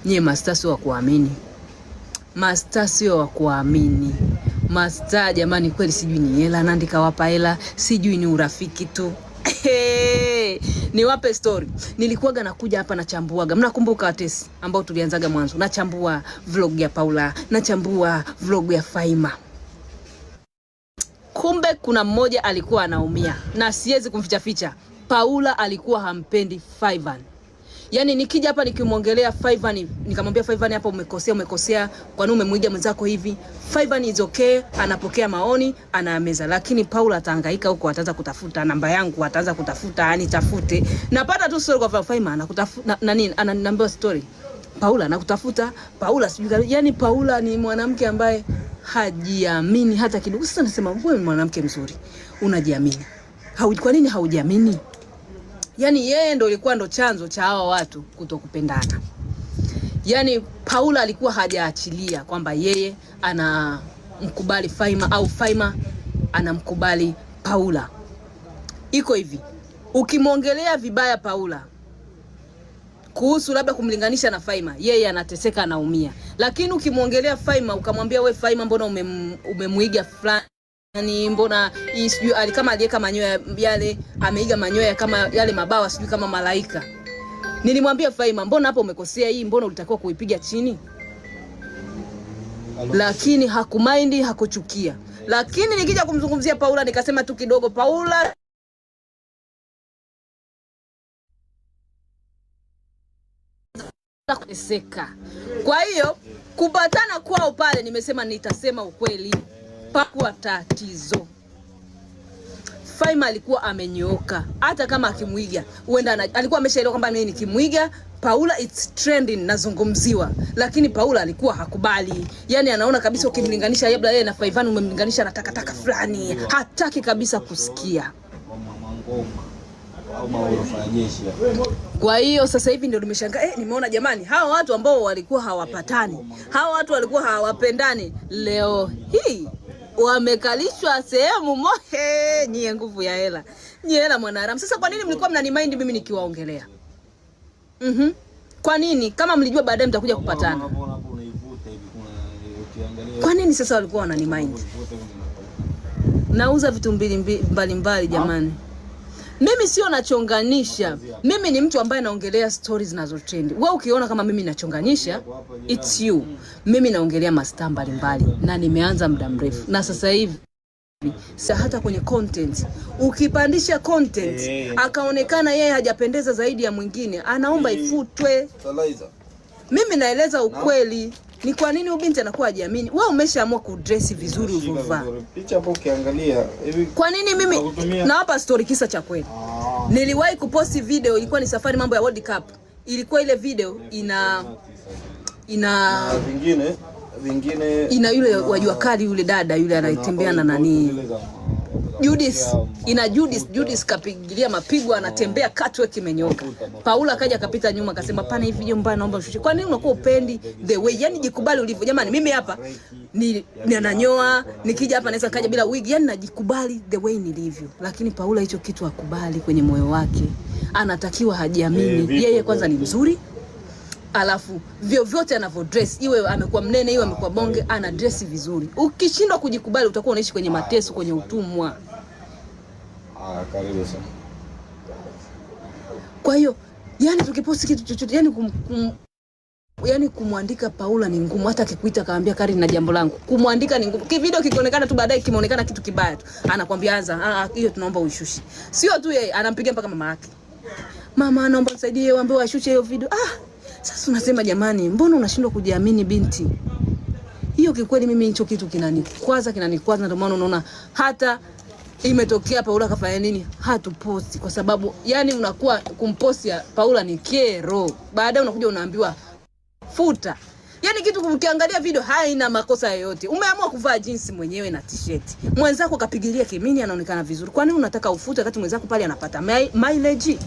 Nye master sio wa kuamini. Master sio wa kuamini. Master jamani, kweli sijui ni hela Nandy kawapa hela, sijui ni urafiki tu. Niwape story. Nilikuwaga nakuja hapa nachambuaga. Mnakumbuka Atesi ambao tulianzaga mwanzo. Nachambua vlog ya Paula, nachambua vlog ya Faima. Kumbe kuna mmoja alikuwa anaumia na siwezi kumficha ficha. Paula alikuwa hampendi Faivan. Yani nikija hapa nikimwongelea Faivan, nikamwambia Faivan hapa umekosea, kwa nini umemwiga mwenzako hivi? Faivan is okay, anapokea maoni, anaameza. Lakini Paula atahangaika huko, ataanza kutafuta namba yangu, ataanza kutafuta, anitafute. Napata tu story kwa Faivan, anakutafuta nini? Ananiambia story. Paula anakutafuta, Paula sijui. Yani Paula ni mwanamke ambaye hajiamini hata kidogo. Sasa nasema wewe ni mwanamke mzuri, unajiamini. Kwa nini haujiamini? Yani yeye ndo ilikuwa ndo chanzo cha hawa watu kutokupendana. Yani Paula alikuwa hajaachilia kwamba yeye anamkubali Faima au Faima anamkubali Paula. Iko hivi, ukimwongelea vibaya Paula kuhusu labda kumlinganisha na Faima, yeye anateseka, anaumia. Lakini ukimwongelea Faima ukamwambia we Faima, mbona umemuiga fulani, mbona sijui kama aliweka manyoya yale, ameiga manyoya kama yale mabawa sijui kama malaika. Nilimwambia Faima, mbona hapo umekosea hii, mbona ulitakiwa kuipiga chini? Lakini hakumaindi, hakuchukia. Lakini nikija kumzungumzia Paula nikasema tu kidogo Paula kuteseka. Kwa hiyo kupatana kwao pale nimesema nitasema ukweli, pakuwa tatizo. Faima alikuwa amenyooka, hata kama akimwiga huenda alikuwa ameshaelewa kwamba mimi nikimwiga Paula it's trending, nazungumziwa. Lakini Paula alikuwa hakubali. Yani anaona kabisa ukimlinganisha labda yeye na Faivan umemlinganisha na takataka fulani, hataki kabisa kusikia. Kwa hiyo sasa hivi ndio nimeshangaa, nimeona jamani, hawa watu ambao walikuwa hawapatani, hawa watu walikuwa hawapendani, leo hii wamekalishwa sehemu moja. Nyie nguvu ya hela, nyie hela mwanadamu. Sasa kwa nini mlikuwa mnanimind mimi nikiwaongelea? Kwa nini? Kama mlijua baadaye mtakuja kupatana. Kwa nini sasa walikuwa wananimind? Nauza vitu mbalimbali jamani. Mimi sio nachonganisha. Mimi ni mtu ambaye naongelea stories zinazotrend. Wewe ukiona kama mimi nachonganisha, it's you. Mimi naongelea mastaa mbalimbali na nimeanza muda mrefu. Na sasa hivi hata kwenye content, ukipandisha content akaonekana yeye hajapendeza zaidi ya mwingine, anaomba ifutwe. Mimi naeleza ukweli. Ni kwa nini ubinti anakuwa hajiamini? Wewe umeshaamua kudress vizuri ulivyovaa. Picha hapo ukiangalia hivi. Kwa nini mimi nawapa story kisa cha kweli? Niliwahi kuposti video, ilikuwa ni safari mambo ya World Cup. Ilikuwa ile video ina vingine ina yule wajua kali yule dada yule anayetembea na nani? Judith kapigilia mapigo, anatembea catwalk imenyoka. Paula kaja kapita nyuma akasema pana hii video mbaya, naomba ushushe. Kwa nini unakuwa upendi the way? Yani jikubali ulivyo. Jamani mimi hapa ni ananyoa, nikija hapa naweza kaja bila wig, yani najikubali the way nilivyo. Lakini Paula hicho kitu akubali kwenye moyo wake. Anatakiwa hajiamini. Yeye kwanza ni mzuri. Alafu vyovyote anavodress, iwe amekuwa mnene iwe amekuwa bonge, ana dress vizuri. Ukishindwa kujikubali utakuwa unaishi kwenye mateso, kwenye utumwa. Karibu sana. Kwa hiyo yani tukiposti kitu chochote yani kumwandika Paula ni ngumu. Hata akikuita kaambia Kari na jambo langu, kumwandika ni ngumu. Video kikionekana tu baadaye kimeonekana kitu kibaya tu, anakuambia anza hiyo tunaomba uishushe. Sio tu yeye, anampigia mpaka mama yake. Mama anaomba nisaidie waambie washushe hiyo video. Sasa unasema jamani, mbona unashindwa kujiamini binti? Hiyo kikweli mimi hicho kitu kinanikwaza, ndio maana unaona hata imetokea Paula kafanya nini hatuposti, kwa sababu yani unakuwa kumposti Paula ni kero. Baadaye unakuja unaambiwa futa. Yani kitu ukiangalia video haina makosa yoyote. Umeamua kuvaa jeans mwenyewe na t-shirt. Mwenzako kapigilia kimini anaonekana vizuri. Kwa nini unataka ufute wakati mwenzako pale anapata mileage?